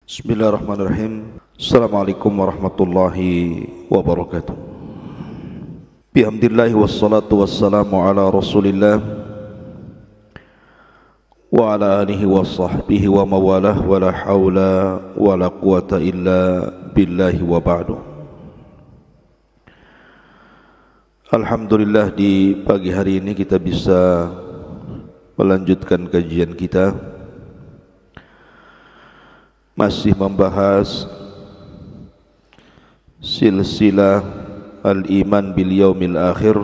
Bismillahirrahmanirrahim. Assalamualaikum warahmatullahi wabarakatuh. Bihamdillahi wassalatu wassalamu ala rasulillah wa ala alihi wa sahbihi wa mawalah wa la hawla wa la quwata illa billahi wa ba'du. Alhamdulillah, di pagi hari ini kita bisa melanjutkan kajian kita, masih membahas silsilah al-iman bil yaumil akhir,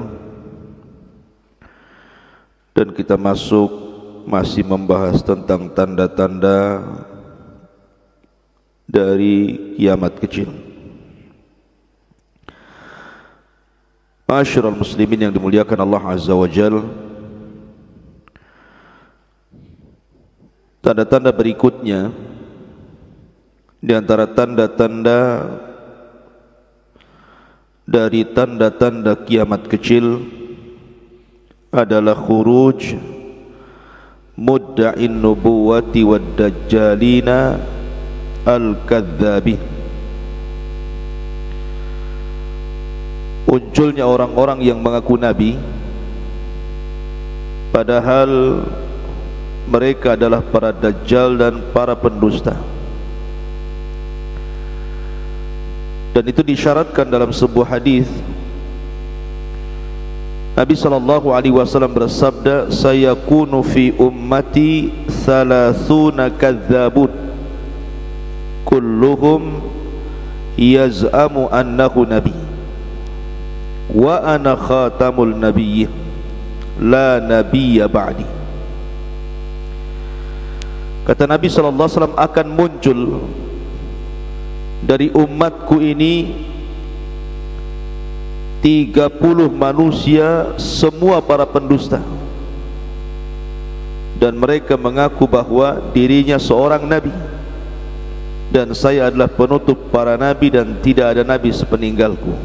dan kita masih membahas tentang tanda-tanda dari kiamat kecil. Ma'asyiral muslimin yang dimuliakan Allah Azza wa Jalla, tanda-tanda berikutnya di antara tanda-tanda dari tanda-tanda kiamat kecil adalah khuruj mudda'in nubuwati wad dajjalina al-kadzdzabin. Munculnya orang-orang yang mengaku nabi padahal mereka adalah para dajjal dan para pendusta. Dan itu disyaratkan dalam sebuah hadis. Nabi SAW bersabda, sayakunu fi ummati 30 kadzdzabun kulluhum yaz'amu annahu nabi wa ana khatamul nabiyyin la nabiyya ba'di. Kata Nabi SAW, akan muncul dari umatku ini 30 manusia, semua para pendusta, dan mereka mengaku bahwa dirinya seorang nabi, dan saya adalah penutup para nabi dan tidak ada nabi sepeninggalku.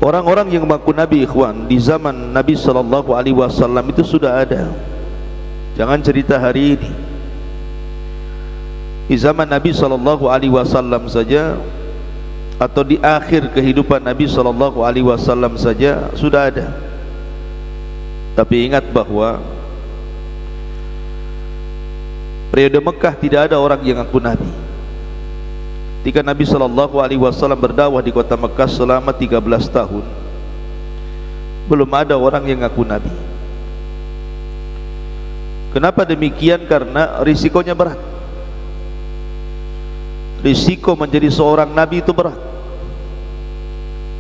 Orang-orang yang mengaku nabi, ikhwan, di zaman Nabi SAW itu sudah ada. Jangan cerita hari ini. Di zaman Nabi SAW saja, atau di akhir kehidupan Nabi SAW saja sudah ada. Tapi ingat bahwa periode Mekah tidak ada orang yang ngaku nabi. Ketika Nabi SAW berdakwah di kota Mekah selama 13 tahun, belum ada orang yang ngaku nabi. Kenapa demikian? Karena risikonya berat. Risiko menjadi seorang nabi itu berat.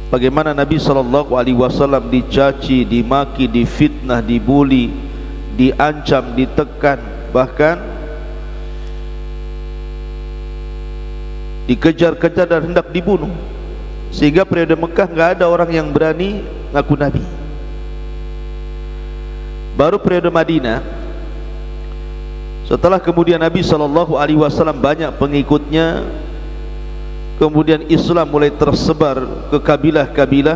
Bagaimana Nabi SAW dicaci, dimaki, difitnah, dibuli, diancam, ditekan, bahkan dikejar-kejar dan hendak dibunuh, sehingga periode Mekah nggak ada orang yang berani ngaku nabi. Baru periode Madinah, setelah kemudian Nabi SAW banyak pengikutnya, kemudian Islam mulai tersebar ke kabilah-kabilah,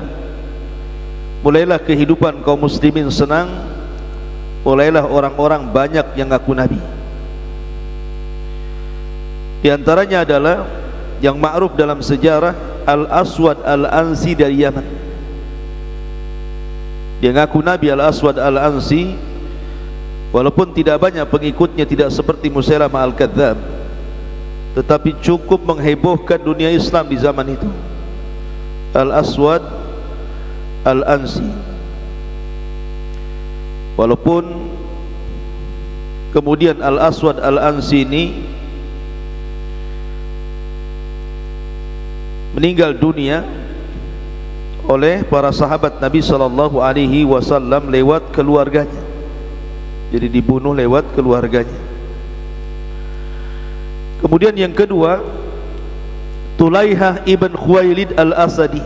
mulailah kehidupan kaum muslimin senang, mulailah orang-orang banyak yang ngaku nabi. Di antaranya adalah yang ma'ruf dalam sejarah, Al-Aswad Al-Ansi dari Yaman. Dia ngaku nabi, Al-Aswad Al-Ansi, walaupun tidak banyak pengikutnya, tidak seperti Musailamah Al-Kadzdzab, tetapi cukup menghebohkan dunia Islam di zaman itu. Al-Aswad Al-Ansi, walaupun kemudian Al-Aswad Al-Ansi ini meninggal dunia oleh para sahabat Nabi SAW lewat keluarganya. Jadi dibunuh lewat keluarganya. Kemudian yang kedua, Tulaihah ibn Khuwailid al-Asadi.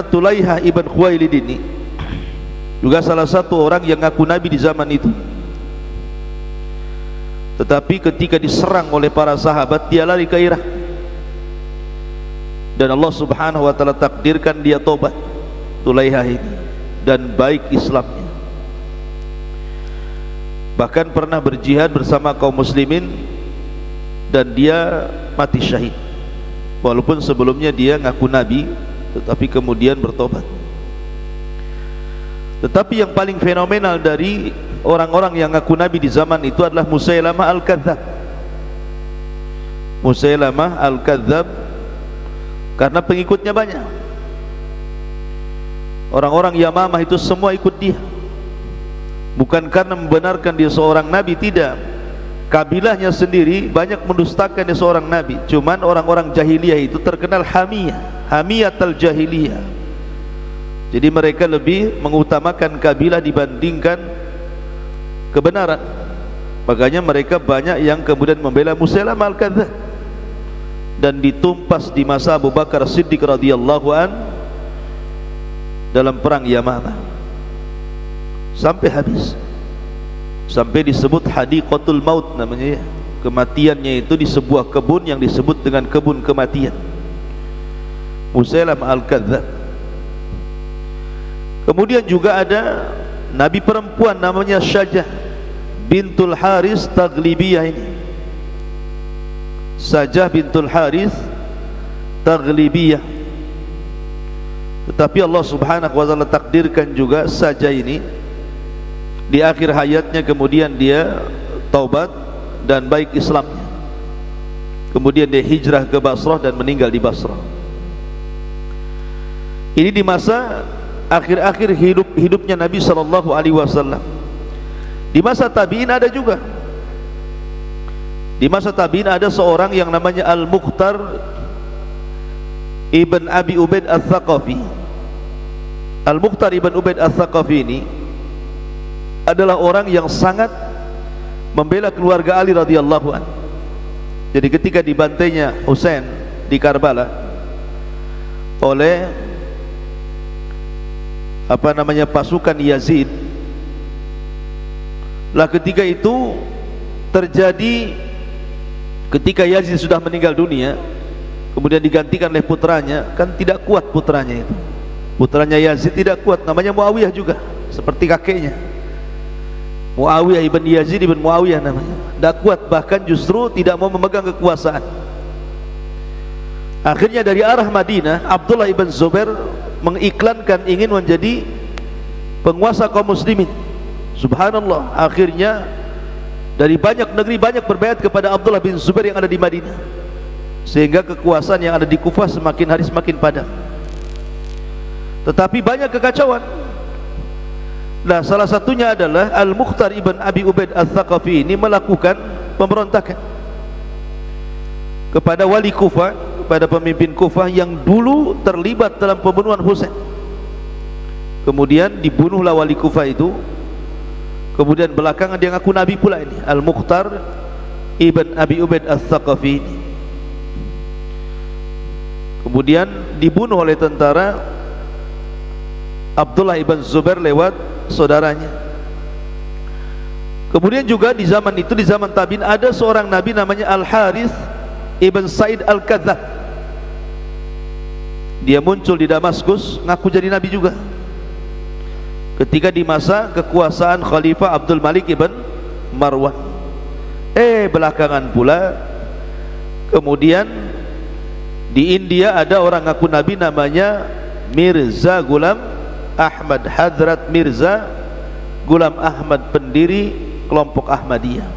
Tulaihah ibn Khuwailid ini juga salah satu orang yang ngaku nabi di zaman itu. Tetapi ketika diserang oleh para sahabat, dia lari ke Irak, dan Allah Subhanahu wa taala takdirkan dia tobat, Tulaihah ini, dan baik Islamnya. bahkan pernah berjihad bersama kaum muslimin dan dia mati syahid, walaupun sebelumnya dia ngaku nabi tetapi kemudian bertobat. Tetapi yang paling fenomenal dari orang-orang yang ngaku nabi di zaman itu adalah Musailamah Al-Kadzdzab. Musailamah Al-Kadzdzab karena pengikutnya banyak. Orang-orang Yamamah itu semua ikut dia, bukan karena membenarkan dia seorang nabi, tidak. Kabilahnya sendiri banyak mendustakan dia seorang nabi. Cuman orang-orang jahiliyah itu terkenal hamiyatul jahiliyah. Jadi mereka lebih mengutamakan kabilah dibandingkan kebenaran. Makanya mereka banyak yang kemudian membela Musailamah Al-Kadzdzab dan ditumpas di masa Abu Bakar Siddiq radhiyallahu an dalam perang Yamamah sampai habis, sampai disebut hadiqatul maut namanya ya. Kematiannya itu di sebuah kebun yang disebut dengan kebun kematian, Musailamah Al-Kadzdzab. Kemudian juga ada nabi perempuan namanya Syajah bintul Haris Taghlibiyah ini. Syajah bintul Haris Taghlibiyah. Tetapi Allah subhanahu wa ta'ala takdirkan juga Syajah ini di akhir hayatnya kemudian dia taubat dan baik Islamnya. Kemudian dia hijrah ke Basrah dan meninggal di Basrah. Ini di masa akhir-akhir hidupnya Nabi sallallahu alaihi wasallam. Di masa tabi'in ada juga. Di masa tabi'in ada seorang yang namanya Al-Mukhtar Ibn Abi Ubaid Al-Thaqafi. Al-Mukhtar Ibn Ubaid Al-Thaqafi ini adalah orang yang sangat membela keluarga Ali radhiyallahu anhu. Jadi ketika dibantainya Husain di Karbala oleh pasukan Yazid, lah ketika itu terjadi ketika Yazid sudah meninggal dunia, kemudian digantikan oleh putranya, kan tidak kuat putranya itu. Putranya Yazid tidak kuat, namanya Muawiyah juga, seperti kakeknya. Muawiyah ibn Yazid ibn Muawiyah namanya. Tidak kuat, bahkan justru tidak mau memegang kekuasaan. Akhirnya dari arah Madinah, Abdullah ibn Zubair mengiklankan ingin menjadi penguasa kaum muslimin. Subhanallah, akhirnya dari banyak negeri banyak berbaiat kepada Abdullah bin Zubair yang ada di Madinah, sehingga kekuasaan yang ada di Kufah semakin hari semakin padam. Tetapi banyak kekacauan. Nah, salah satunya adalah Al-Mukhtar Ibn Abi Ubaid Al-Thaqafi ini melakukan pemberontakan kepada wali Kufah, kepada pemimpin Kufah yang dulu terlibat dalam pembunuhan Husain. Kemudian dibunuhlah wali Kufah itu. Kemudian belakangan dia ngaku nabi pula ini, Al-Mukhtar Ibn Abi Ubaid Al-Thaqafi ini. Kemudian dibunuh oleh tentara Abdullah ibn Zubair lewat saudaranya. Kemudian juga di zaman itu, di zaman tabi'in, ada seorang nabi namanya Al-Harith ibn Sa'id Al-Kadzdzab. Dia muncul di Damaskus, ngaku jadi nabi juga ketika di masa kekuasaan Khalifah Abdul Malik ibn Marwan. Belakangan pula kemudian di India ada orang ngaku nabi namanya Mirza Ghulam Ahmad, Hadrat Mirza Ghulam Ahmad, pendiri kelompok Ahmadiyah.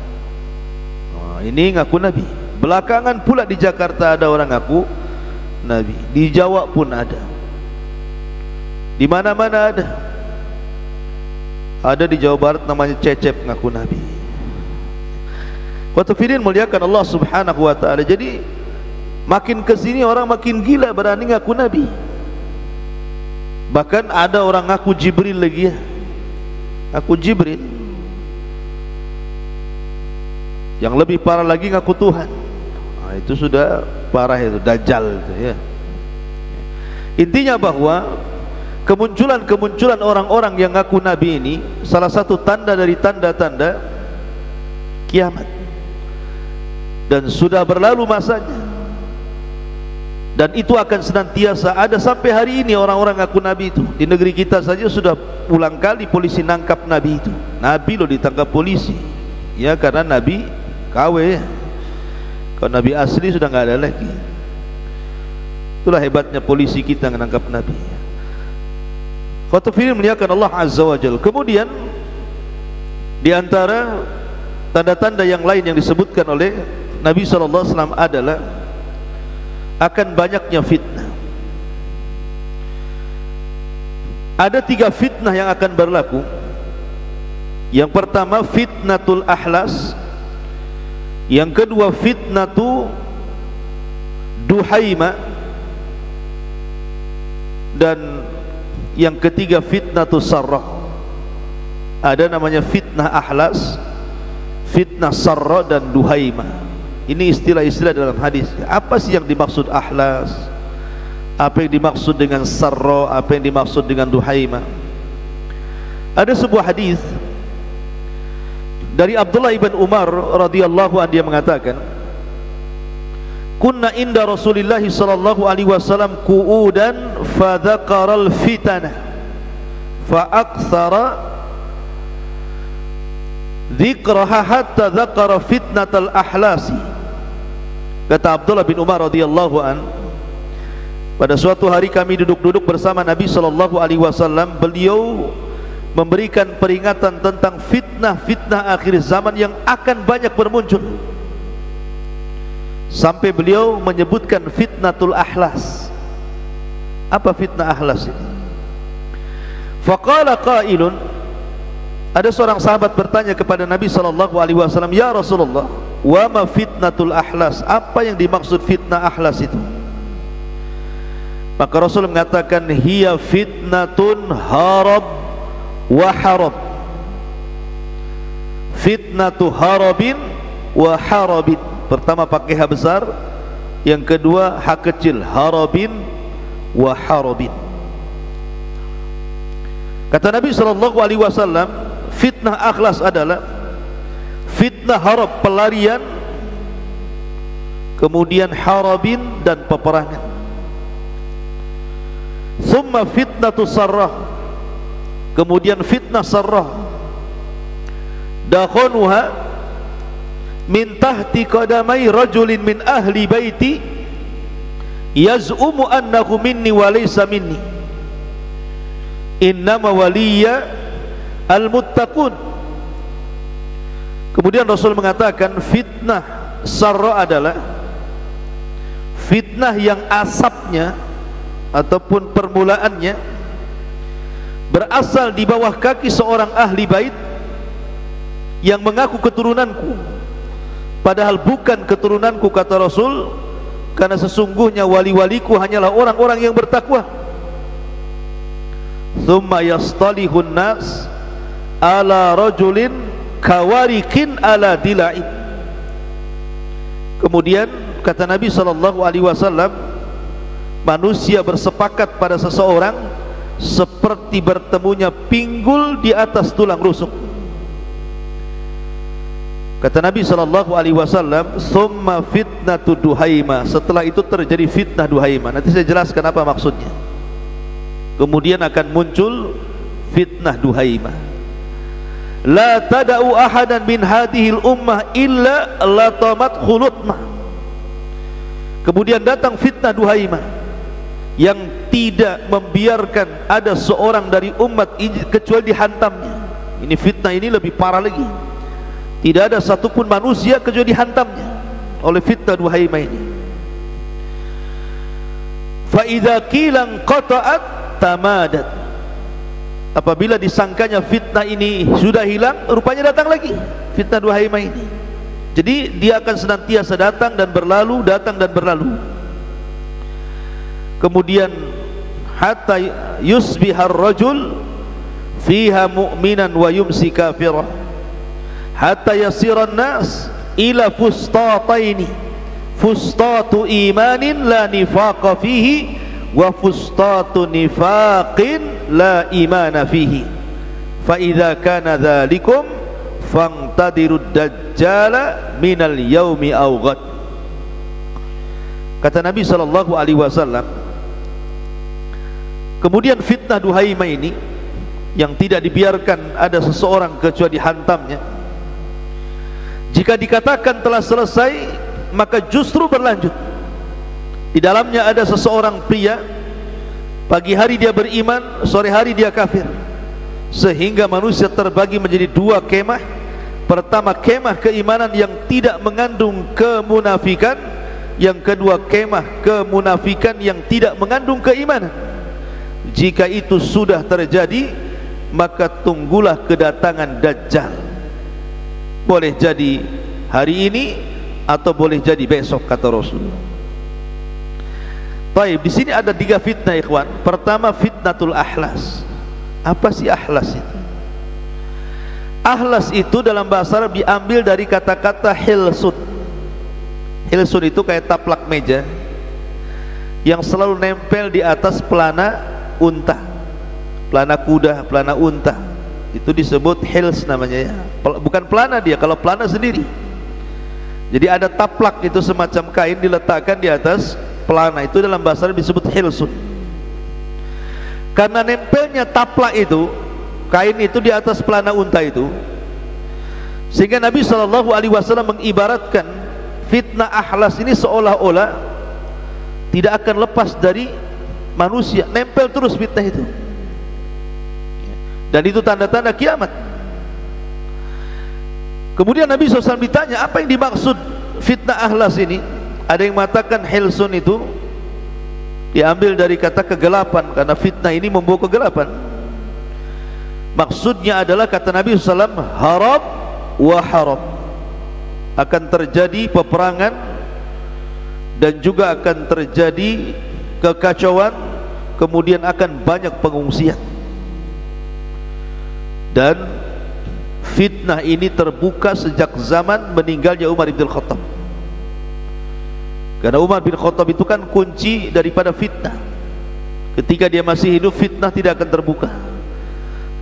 Ini ngaku nabi. Belakangan pula di Jakarta ada orang ngaku nabi, di Jawa pun ada, di mana-mana ada. Ada di Jawa Barat namanya Cecep ngaku nabi. Qatafidin muliakan Allah subhanahu wa ta'ala. Jadi makin kesini orang makin gila berani ngaku nabi. Bahkan ada orang ngaku Jibril lagi ya, ngaku Jibril. Yang lebih parah lagi ngaku Tuhan. Itu sudah parah, itu Dajjal itu ya. Intinya bahwa kemunculan orang-orang yang ngaku nabi ini salah satu tanda dari tanda-tanda kiamat, dan sudah berlalu masanya. dan itu akan senantiasa ada sampai hari ini. Orang-orang ngaku Nabi itu di negeri kita saja sudah ulang kali polisi nangkap Nabi itu. Nabi loh ditangkap polisi, ya karena Nabi KW. Kalau Nabi asli sudah nggak ada lagi. Itulah hebatnya polisi kita menangkap Nabi. Khotbah melihatkan Allah Azza wa Jalla. Kemudian di antara tanda-tanda yang lain yang disebutkan oleh Nabi SAW adalah akan banyaknya fitnah. Ada 3 fitnah yang akan berlaku. Yang pertama fitnatul ahlas, yang kedua fitnatu duhaima, dan yang ketiga fitnatus sarrah. Ada namanya fitnah ahlas, fitnah sarra dan duhaima. Ini istilah-istilah dalam hadis. Apa sih yang dimaksud ahlas? Apa yang dimaksud dengan sarra? Apa yang dimaksud dengan duhaima? Ada sebuah hadis dari Abdullah ibn Umar radhiyallahu anhu, dia mengatakan, kunna inda Rasulillah sallallahu alaihi wasallam qu'udan fa dzakara al-fitana fa aktsara dzikraha hatta dzakara fitnatal ahlasi. Kata Abdullah bin Umar radhiyallahu an, pada suatu hari kami duduk-duduk bersama Nabi sallallahu alaihi wasallam, beliau memberikan peringatan tentang fitnah-fitnah akhir zaman yang akan banyak bermuncul, sampai beliau menyebutkan fitnatul ahlas. Apa fitnah ahlas ini? Faqala qailun, ada seorang sahabat bertanya kepada Nabi sallallahu alaihi wasallam, ya Rasulullah, wa ma fitnatul ahlas? Apa yang dimaksud fitnah ahlas itu? Maka Rasul mengatakan, hiya fitnatun harab wa harab. Fitnatu harabin wa harabin. Pertama pakai H besar, yang kedua H kecil, harabin wa harabin. Kata Nabi sallallahu alaihi wasallam, fitnah akhlas adalah fitnah harab, pelarian, kemudian harabin dan peperangan. Thumma fitnatu sarrah, kemudian fitnah sarrah, dakhanuha min tahti qadamai rajulin min ahli baiti yaz'umu annahu minni wa laysa minni, innama waliya al-muttaqun. Kemudian Rasul mengatakan fitnah sarra adalah fitnah yang asapnya ataupun permulaannya berasal di bawah kaki seorang ahli bait yang mengaku keturunanku, padahal bukan keturunanku, kata Rasul, karena sesungguhnya wali-waliku hanyalah orang-orang yang bertakwa. Thumma yastalihun nas ala rajulin kawarikin ala dila'in. Kemudian kata Nabi sallallahu alaihi wasallam, manusia bersepakat pada seseorang seperti bertemunya pinggul di atas tulang rusuk. Kata Nabi sallallahu alaihi wasallam, summa fitnatu duhaima. Setelah itu terjadi fitnah duhaima. Nanti saya jelaskan apa maksudnya. Kemudian akan muncul fitnah duhaima. La tada'u ahadan min hadhil ummah illa latamat khulutmah. Kemudian datang fitnah duhaima yang tidak membiarkan ada seorang dari umat kecuali dihantamnya. Ini fitnah ini lebih parah lagi. Tidak ada satupun manusia kecuali dihantamnya oleh fitnah duhaima ini. Fa idza qila qata'at tamadat. Apabila disangkanya fitnah ini sudah hilang, rupanya datang lagi fitnah duhaima ini. Jadi dia akan senantiasa datang dan berlalu, datang dan berlalu. Kemudian hatta yusbihar rajul fiha mu'minan wa yumsi kafirah, hatta yasiran nas ila fustataini, fustatu imanin la nifaqa fihi wa fustatu nifaqin la imana fihi, fa idza kana dzalikum fangtadiru dajjala minal yaumi aw ghad. Kata Nabi SAW, kemudian fitnah Duhaimah ini yang tidak dibiarkan ada seseorang kecuali dihantamnya. Jika dikatakan telah selesai, maka justru berlanjut. Di dalamnya ada seseorang pria, pagi hari dia beriman, sore hari dia kafir, sehingga manusia terbagi menjadi dua kemah. Pertama, kemah keimanan yang tidak mengandung kemunafikan. Yang kedua, kemah kemunafikan yang tidak mengandung keimanan. Jika itu sudah terjadi, maka tunggulah kedatangan Dajjal. Boleh jadi hari ini atau boleh jadi besok, kata Rasulullah. Baik, di sini ada 3 fitnah, ikhwan. Pertama, fitnatul ahlas. Apa sih ahlas itu? Ahlas itu dalam bahasa Arab diambil dari kata-kata hilsud. Hilsud itu kayak taplak meja yang selalu nempel di atas pelana unta, pelana kuda, pelana unta. Itu disebut hils namanya ya. Bukan pelana dia, kalau pelana sendiri. Jadi ada taplak, itu semacam kain diletakkan di atas pelana, itu dalam bahasa Arab disebut hilsud. Karena nempelnya taplak itu, kain itu di atas pelana unta itu, sehingga Nabi SAW mengibaratkan fitnah ahlas ini seolah-olah tidak akan lepas dari manusia, nempel terus fitnah itu. Dan itu tanda-tanda kiamat. Kemudian Nabi SAW ditanya, apa yang dimaksud fitnah ahlas ini? Ada yang mengatakan hilsun itu diambil dari kata kegelapan, karena fitnah ini membawa kegelapan. Maksudnya adalah, kata Nabi SAW, harab wa harab. Akan terjadi peperangan dan juga akan terjadi kekacauan, kemudian akan banyak pengungsian. Dan fitnah ini terbuka sejak zaman meninggalnya Umar bin Khattab. Karena Umar bin Khattab itu kan kunci daripada fitnah. Ketika dia masih hidup, fitnah tidak akan terbuka.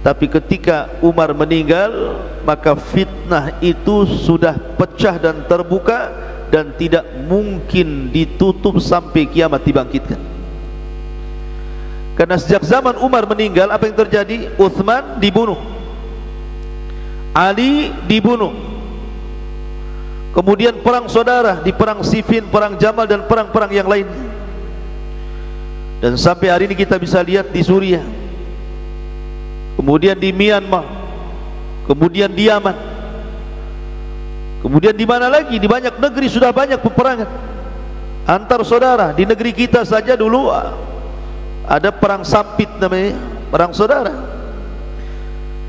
Tapi ketika Umar meninggal, maka fitnah itu sudah pecah dan terbuka, dan tidak mungkin ditutup sampai kiamat dibangkitkan. Karena sejak zaman Umar meninggal, apa yang terjadi? Uthman dibunuh, Ali dibunuh, kemudian perang saudara, di perang Siffin, perang Jamal, dan perang-perang yang lain. Dan sampai hari ini kita bisa lihat di Suriah, kemudian di Myanmar, kemudian di Yaman, kemudian di mana lagi, di banyak negeri sudah banyak peperangan antar saudara. Di negeri kita saja dulu ada perang Sampit namanya, perang saudara.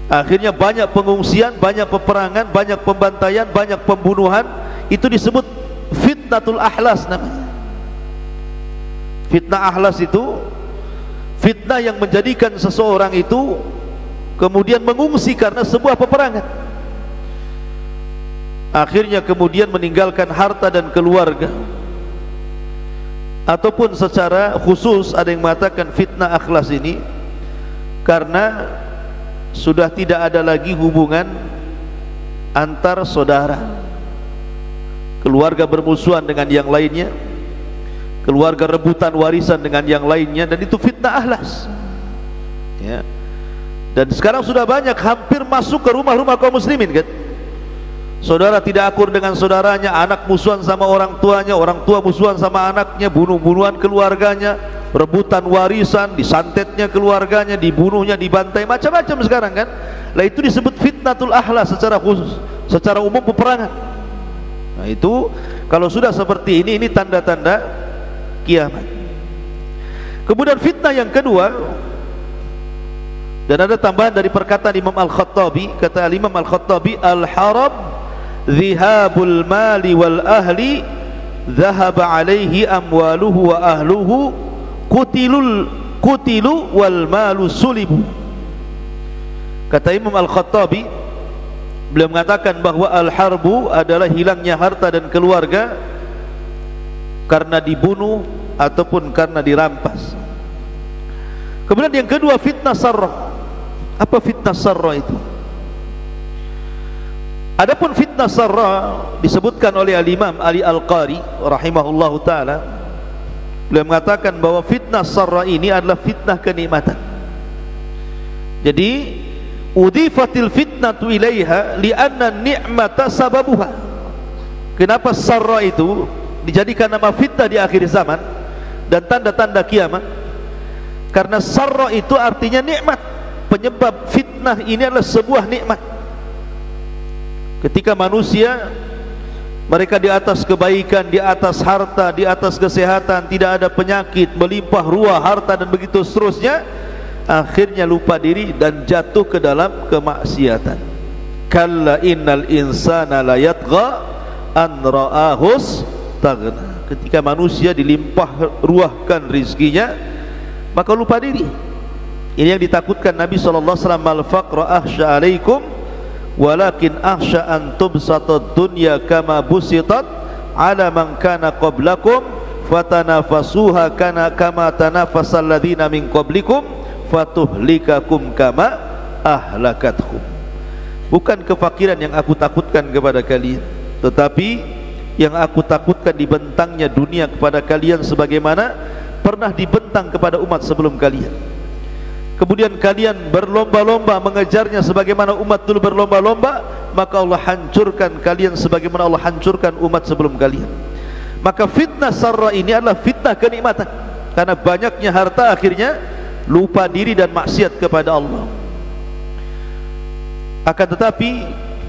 Akhirnya banyak pengungsian, banyak peperangan, banyak pembantaian, banyak pembunuhan. Itu disebut fitnatul ahlas namanya. Fitnah ahlas itu fitnah yang menjadikan seseorang itu kemudian mengungsi karena sebuah peperangan, akhirnya kemudian meninggalkan harta dan keluarga. Ataupun secara khusus ada yang mengatakan fitnah akhlas ini karena sudah tidak ada lagi hubungan antar saudara, keluarga bermusuhan dengan yang lainnya, keluarga rebutan warisan dengan yang lainnya, dan itu fitnah ahlas ya. Dan sekarang sudah banyak, hampir masuk ke rumah-rumah kaum muslimin kan. Saudara tidak akur dengan saudaranya, anak musuhan sama orang tuanya, orang tua musuhan sama anaknya, bunuh-bunuhan keluarganya, rebutan warisan, disantetnya keluarganya, dibunuhnya, dibantai, macam-macam sekarang kan. Lah itu disebut fitnatul ahlas secara khusus, secara umum peperangan. Nah itu kalau sudah seperti ini tanda-tanda kiamat. Kemudian fitnah yang kedua, dan ada tambahan dari perkataan Imam Al-Khattabi, kata Imam Al-Khattabi, al-harab dhihabul mali wal ahli dhahaba alaihi amwaluhu wa ahluhu kutilu wal malu sulibu. Kata Imam Al-Khattabi, beliau mengatakan bahwa al-harbu adalah hilangnya harta dan keluarga karena dibunuh ataupun karena dirampas. Kemudian yang kedua, fitnah sarrah. Apa fitnah sarrah itu? Adapun fitnah sarrah disebutkan oleh al-Imam Ali Al-Qari rahimahullahu ta'ala, Beliau mengatakan bahwa fitnah sarra ini adalah fitnah kenikmatan. Jadi udhifatil fitnatu ilaiha li'anna ni'mata sababuha. Kenapa sarra itu dijadikan nama fitnah di akhir zaman dan tanda-tanda kiamat? Karena sarra itu artinya nikmat. Penyebab fitnah ini adalah sebuah nikmat. Ketika manusia mereka di atas kebaikan, di atas harta, di atas kesehatan, tidak ada penyakit, melimpah ruah harta dan begitu seterusnya, akhirnya lupa diri dan jatuh ke dalam kemaksiatan. Kalla innal insana la yatgha an ra'ahus taghna. Ketika manusia dilimpah ruahkan rizkinya, maka lupa diri. Ini yang ditakutkan Nabi sallallahu alaihi wasallam, al faqra akhsha alaikum walakin akhsha an tubsatad dunya kama busitat ala man kana qablakum fatanafasuha kana kama tanafasal ladzina min qablikum fatuhlikakum kama ahlakatkum. Bukan kefakiran yang aku takutkan kepada kalian, tetapi yang aku takutkan dibentangnya dunia kepada kalian sebagaimana pernah dibentang kepada umat sebelum kalian. Kemudian kalian berlomba-lomba mengejarnya sebagaimana umat dulu berlomba-lomba, maka Allah hancurkan kalian sebagaimana Allah hancurkan umat sebelum kalian. Maka fitnah sarra ini adalah fitnah kenikmatan, karena banyaknya harta akhirnya lupa diri dan maksiat kepada Allah. Akan tetapi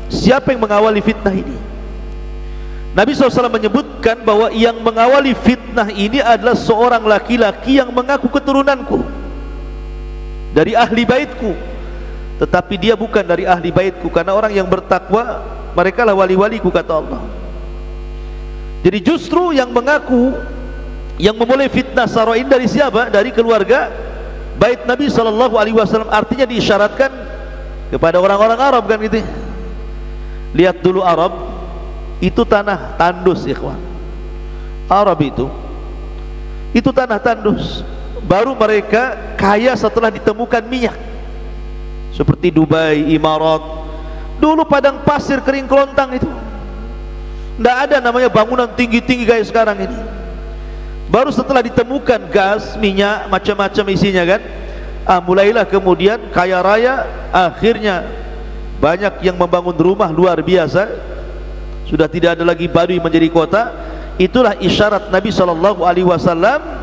siapa yang mengawali fitnah ini? Nabi SAW menyebutkan bahwa yang mengawali fitnah ini adalah seorang laki-laki yang mengaku keturunanku, dari ahli baitku, tetapi dia bukan dari ahli baitku, karena orang yang bertakwa mereka lah wali-waliku, kata Allah. Jadi justru yang mengaku, yang memulai fitnah sarra ini dari siapa? Dari keluarga bait Nabi SAW. Artinya diisyaratkan kepada orang-orang Arab, kan gitu. Lihat dulu Arab itu tanah tandus, ikhwan. Arab itu tanah tandus. Baru mereka kaya setelah ditemukan minyak, seperti Dubai, Imarat. Dulu padang pasir kering kelontang itu, tidak ada namanya bangunan tinggi-tinggi kayak sekarang ini. Baru setelah ditemukan gas, minyak, macam-macam isinya kan, mulailah kemudian kaya raya. Akhirnya banyak yang membangun rumah luar biasa, sudah tidak ada lagi Baduy menjadi kota. Itulah isyarat Nabi SAW,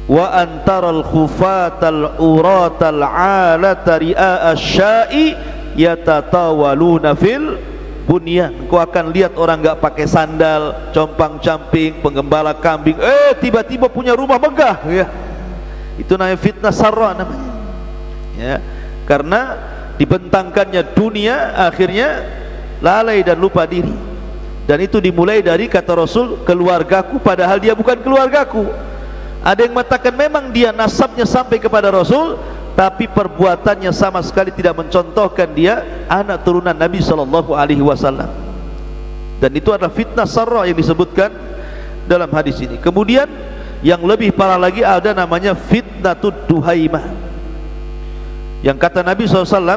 wa antaral khufatal uratal alata ri'a asya'i yatatawaluna fil bunyan. Kau akan lihat orang enggak pakai sandal, compang-camping, penggembala kambing, tiba-tiba punya rumah megah, ya. Itu namanya fitnah sarra namanya, ya. Karena dibentangkannya dunia, akhirnya lalai dan lupa diri. Dan itu dimulai dari kata Rasul, keluargaku, padahal dia bukan keluargaku. Ada yang mengatakan memang dia nasabnya sampai kepada Rasul, tapi perbuatannya sama sekali tidak mencontohkan dia anak turunan Nabi SAW. Dan itu adalah fitnah sarra yang disebutkan dalam hadis ini. Kemudian yang lebih parah lagi ada namanya fitnatud duhaimah, yang kata Nabi SAW,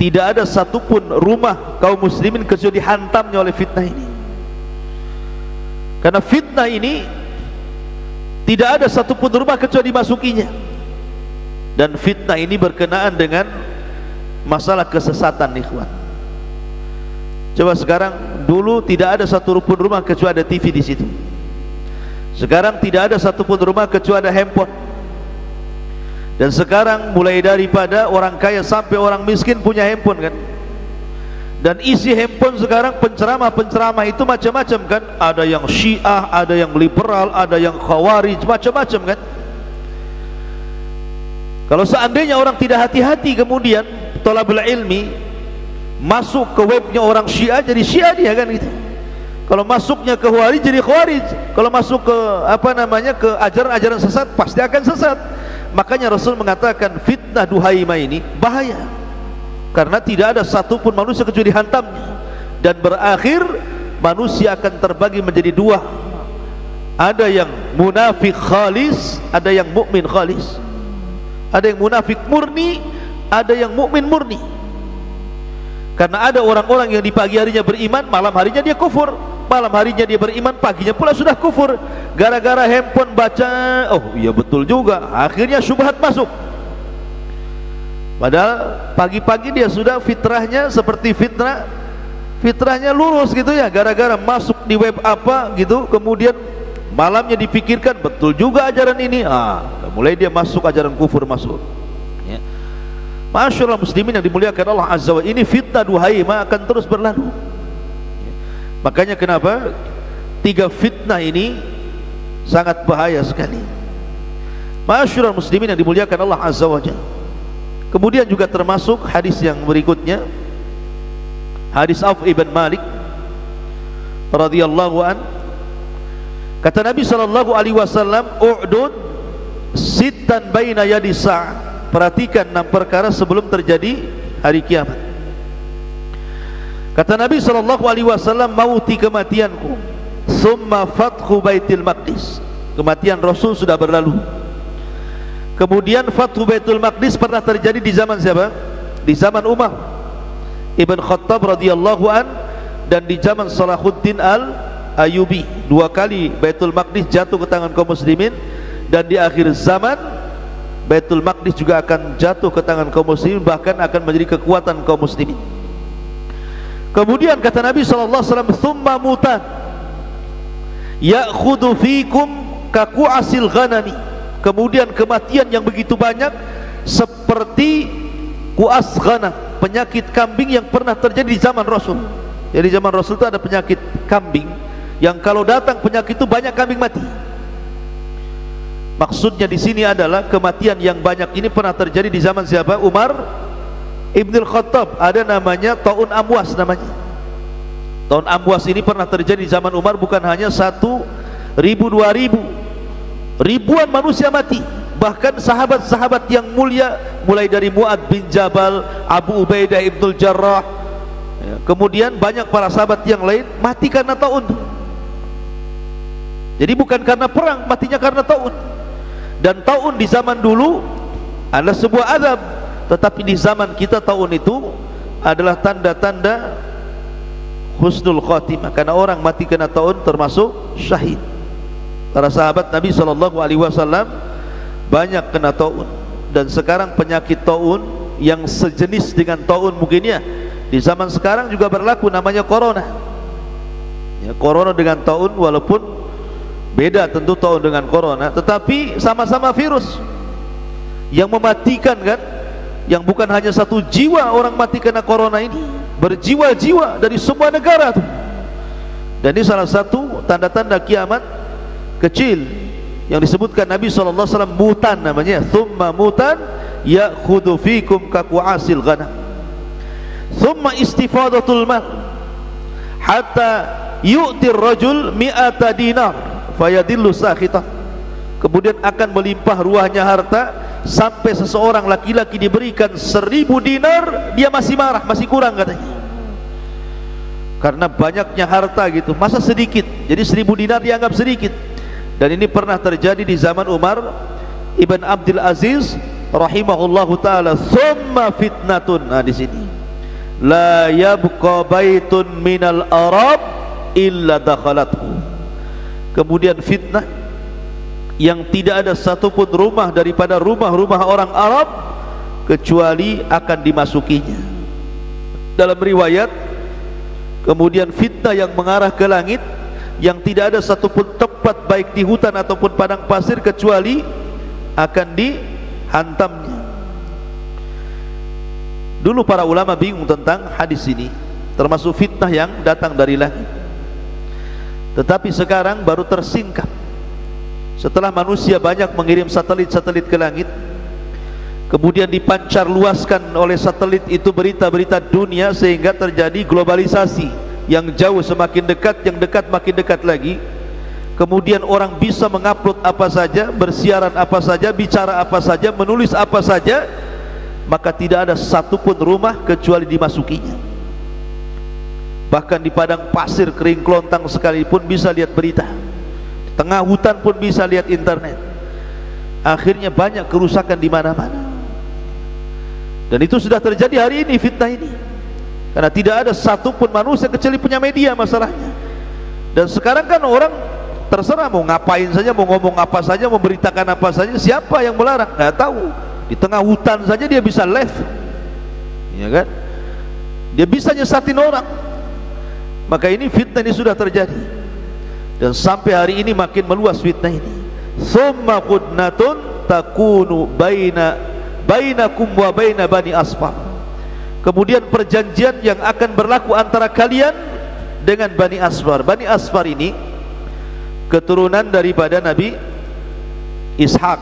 tidak ada satupun rumah kaum muslimin kecuali dihantamnya oleh fitnah ini. Karena fitnah ini tidak ada satupun rumah kecuali dimasukinya. Dan fitnah ini berkenaan dengan masalah kesesatan, ikhwan. Coba sekarang, dulu tidak ada satupun rumah kecuali ada TV di situ. Sekarang tidak ada satupun rumah kecuali ada handphone. Dan sekarang mulai daripada orang kaya sampai orang miskin punya handphone, kan. Dan isi handphone sekarang penceramah-penceramah itu macam-macam, kan. Ada yang Syiah, ada yang liberal, ada yang Khawarij, macam-macam, kan. Kalau seandainya orang tidak hati-hati, kemudian thalabul ilmi masuk ke webnya orang Syiah, jadi Syiah dia, kan gitu. Kalau masuknya ke Khawarij, jadi Khawarij. Kalau masuk ke ke ajaran-ajaran sesat, pasti akan sesat. Makanya Rasul mengatakan fitnah duhaimah ini bahaya, karena tidak ada satupun manusia kecuali dihantamnya. Dan berakhir manusia akan terbagi menjadi dua, ada yang munafik khalis, ada yang mukmin khalis. Ada yang munafik murni, ada yang mukmin murni. Karena ada orang-orang yang di pagi harinya beriman, malam harinya dia kufur. malam harinya dia beriman, paginya pula sudah kufur gara-gara handphone baca. Oh iya betul juga, akhirnya syubhat masuk. Padahal pagi-pagi dia sudah fitrahnya seperti fitrahnya lurus gitu ya, gara-gara masuk di web apa gitu, kemudian malamnya dipikirkan betul juga ajaran ini, mulai dia masuk ajaran kufur masuk. Ya. Masyaallah muslimin yang dimuliakan Allah Azza wa Jalla, ini fitnah duhaima akan terus berlalu. Ya. Makanya kenapa 3 fitnah ini sangat bahaya sekali. Masyaallah muslimin yang dimuliakan Allah Azza wa Jalla. Kemudian juga termasuk hadis yang berikutnya, hadis Auf ibn Malik radhiyallahu an, kata Nabi sallallahu alaihi wasallam, "U'dud sittan baina yadi sa'." Perhatikan 6 perkara sebelum terjadi hari kiamat. Kata Nabi sallallahu alaihi wasallam, "Mauti, kematianku, summa fathu Baitul Maqdis." Kematian Rasul sudah berlalu. Kemudian Fathu Baitul Maqdis pernah terjadi di zaman siapa? Di zaman Umar Ibn Khattab radhiyallahu an, dan di zaman Salahuddin al-Ayyubi. 2 kali Baitul Maqdis jatuh ke tangan kaum muslimin, dan di akhir zaman Baitul Maqdis juga akan jatuh ke tangan kaum muslimin, bahkan akan menjadi kekuatan kaum muslimin. Kemudian kata Nabi sallallahu alaihi wasallam, "Tsumma mutan ya'khudhu fikum kaqu'asil ghanami." Kemudian kematian yang begitu banyak seperti kuas ghanam, penyakit kambing yang pernah terjadi di zaman Rasul. Jadi zaman Rasul itu ada penyakit kambing yang kalau datang penyakit itu banyak kambing mati. Maksudnya di sini adalah kematian yang banyak ini pernah terjadi di zaman siapa? Umar Ibn Khattab. Ada namanya Ta'un Amwas namanya. Ta'un Amwas ini pernah terjadi di zaman Umar, bukan hanya 1.000, 2.000, ribuan manusia mati. Bahkan sahabat-sahabat yang mulia, mulai dari Mu'ad bin Jabal, Abu Ubaidah ibnul Jarrah, ya, kemudian banyak para sahabat yang lain mati karena taun. Jadi bukan karena perang, matinya karena taun. Dan taun di zaman dulu adalah sebuah azab, tetapi di zaman kita taun itu adalah tanda-tanda husnul khatimah, karena orang mati kena taun termasuk syahid. Para sahabat Nabi sallallahu alaihi wasallam banyak kena taun, dan sekarang penyakit taun yang sejenis dengan taun mungkin ya di zaman sekarang juga berlaku, namanya corona. Ya, corona dengan taun walaupun beda tentu taun dengan corona, tetapi sama-sama virus yang mematikan kan, yang bukan hanya 1 jiwa orang mati kena corona ini, berjiwa-jiwa dari semua negara tuh. Dan ini salah satu tanda-tanda kiamat kecil yang disebutkan Nabi SAW, mutan namanya, thumma mutan ya'khudhu fikum kaqu'asil ghanam, thumma istifadatul mal hatta yu'tir rajul mi'ata dinar fayadillu sakhitah. Kemudian akan melimpah ruahnya harta sampai seseorang laki-laki diberikan 1.000 dinar, dia masih marah, masih kurang katanya, karena banyaknya harta gitu. Masa sedikit, jadi 1.000 dinar dianggap sedikit. Dan ini pernah terjadi di zaman Umar Ibn Abdul Aziz rahimahullahu taala. Thumma fitnatun, nah di sini, la yabqa baitun minal Arab illa dakhalathu. Kemudian fitnah yang tidak ada satupun rumah daripada rumah-rumah orang Arab kecuali akan dimasukinya. Dalam riwayat, kemudian fitnah yang mengarah ke langit, yang tidak ada satupun tempat baik di hutan ataupun padang pasir kecuali akan dihantamnya. Dulu para ulama bingung tentang hadis ini, termasuk fitnah yang datang dari langit. Tetapi sekarang baru tersingkap setelah manusia banyak mengirim satelit-satelit ke langit, kemudian dipancar luaskan oleh satelit itu berita-berita dunia, sehingga terjadi globalisasi. Yang jauh semakin dekat, yang dekat makin dekat lagi. Kemudian orang bisa mengupload apa saja, bersiaran apa saja, bicara apa saja, menulis apa saja, maka tidak ada satupun rumah kecuali dimasukinya. Bahkan di padang pasir kering kelontang sekalipun bisa lihat berita, di tengah hutan pun bisa lihat internet. Akhirnya banyak kerusakan di mana-mana. Dan itu sudah terjadi hari ini, fitnah ini, karena tidak ada satupun manusia kecuali punya media masalahnya. Dan sekarang kan orang terserah mau ngapain saja, mau ngomong apa saja, mau beritakan apa saja, siapa yang melarang? Nggak tahu. Di tengah hutan saja dia bisa live, ya kan? Dia bisa nyesatin orang. Maka ini fitnah ini sudah terjadi, dan sampai hari ini makin meluas fitnah ini. Tsumma qudnatun takunu bainakum wa baina bani asfar. Kemudian perjanjian yang akan berlaku antara kalian dengan Bani Asfar. Bani Asfar ini keturunan daripada Nabi Ishak.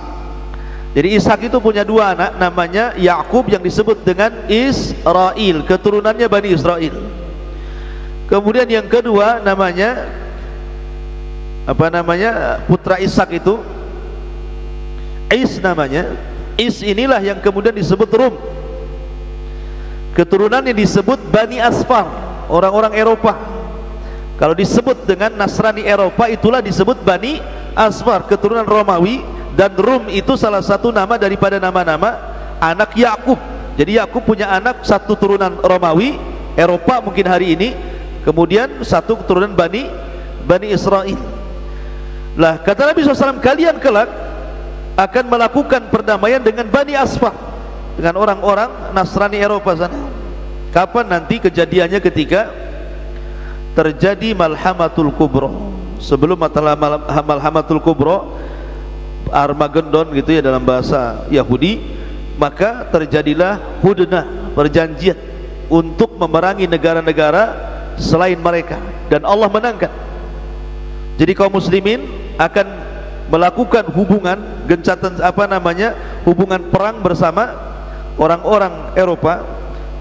Jadi Ishak itu punya dua anak, namanya Yakub yang disebut dengan Israel, keturunannya Bani Israel. Kemudian yang kedua namanya putra Ishak itu Is namanya. Is inilah yang kemudian disebut Rum. Keturunan yang disebut Bani Asfar, orang-orang Eropa. Kalau disebut dengan Nasrani Eropa, itulah disebut Bani Asfar, keturunan Romawi. Dan Rum itu salah satu nama daripada nama-nama anak Yakub. Jadi Yakub punya anak satu turunan Romawi, Eropa mungkin hari ini, kemudian satu keturunan Bani Israel. Lah kata Nabi SAW, kalian kelak akan melakukan perdamaian dengan Bani Asfar, dengan orang-orang Nasrani Eropa sana. Kapan nanti kejadiannya? Ketika terjadi Malhamatul Kubra. Sebelum Malhamatul Kubra, Armageddon gitu ya dalam bahasa Yahudi, maka terjadilah hudnah, perjanjian untuk memerangi negara-negara selain mereka, dan Allah menangkan. Jadi kaum muslimin akan melakukan hubungan gencatan hubungan perang bersama orang-orang Eropa,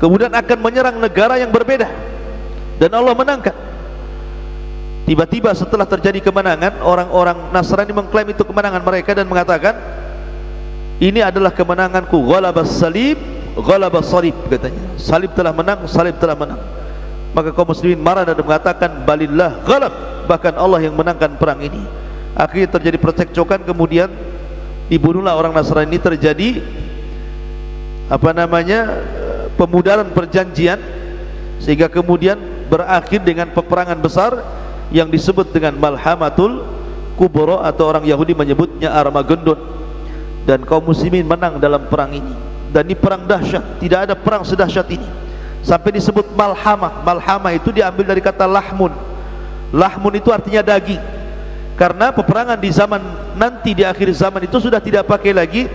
kemudian akan menyerang negara yang berbeda, dan Allah menangkan. Tiba-tiba setelah terjadi kemenangan, orang-orang Nasrani mengklaim itu kemenangan mereka dan mengatakan, ini adalah kemenanganku, ghalabas salib, ghalabas salib, katanya. Salib telah menang, salib telah menang. Maka kaum muslimin marah dan mengatakan, balillah ghalab, bahkan Allah yang menangkan perang ini. Akhirnya terjadi percekcokan, kemudian dibunuhlah orang Nasrani. Ini terjadi pemudaran perjanjian, sehingga kemudian berakhir dengan peperangan besar yang disebut dengan Malhamatul Kubra, atau orang Yahudi menyebutnya Armageddon. Dan kaum muslimin menang dalam perang ini, dan ini perang dahsyat, tidak ada perang sedahsyat ini. Sampai disebut malhamah. Malhamah itu diambil dari kata lahmun. Lahmun itu artinya daging, karena peperangan di zaman nanti, di akhir zaman itu sudah tidak pakai lagi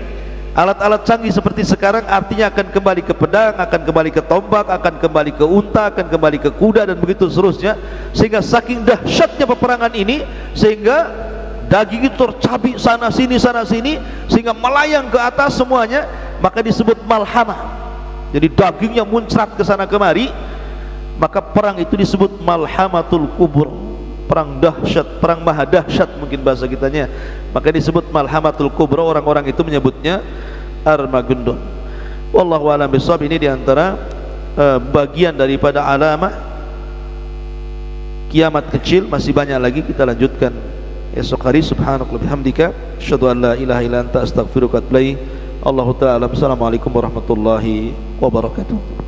alat-alat canggih seperti sekarang. Artinya akan kembali ke pedang, akan kembali ke tombak, akan kembali ke unta, akan kembali ke kuda, dan begitu seterusnya. Sehingga saking dahsyatnya peperangan ini, sehingga daging itu tercabik sana sini, sehingga melayang ke atas semuanya. Maka disebut malhamah. Jadi dagingnya muncrat ke sana kemari. Maka perang itu disebut Malhamatul Kubra, perang dahsyat, perang maha dahsyat mungkin bahasa kitanya. Maka disebut Malhamatul Kubra, orang-orang itu menyebutnya Armageddon. Wallahu a'lam bishawab. Ini diantara bagian daripada alamah kiamat kecil. Masih banyak lagi, kita lanjutkan esok hari. Subhanakallah bihamdika, asyhadu an la ilaha illa anta, astaghfiruka wa atubu ilaik. Allahu ta'ala. Assalamualaikum warahmatullahi wabarakatuh.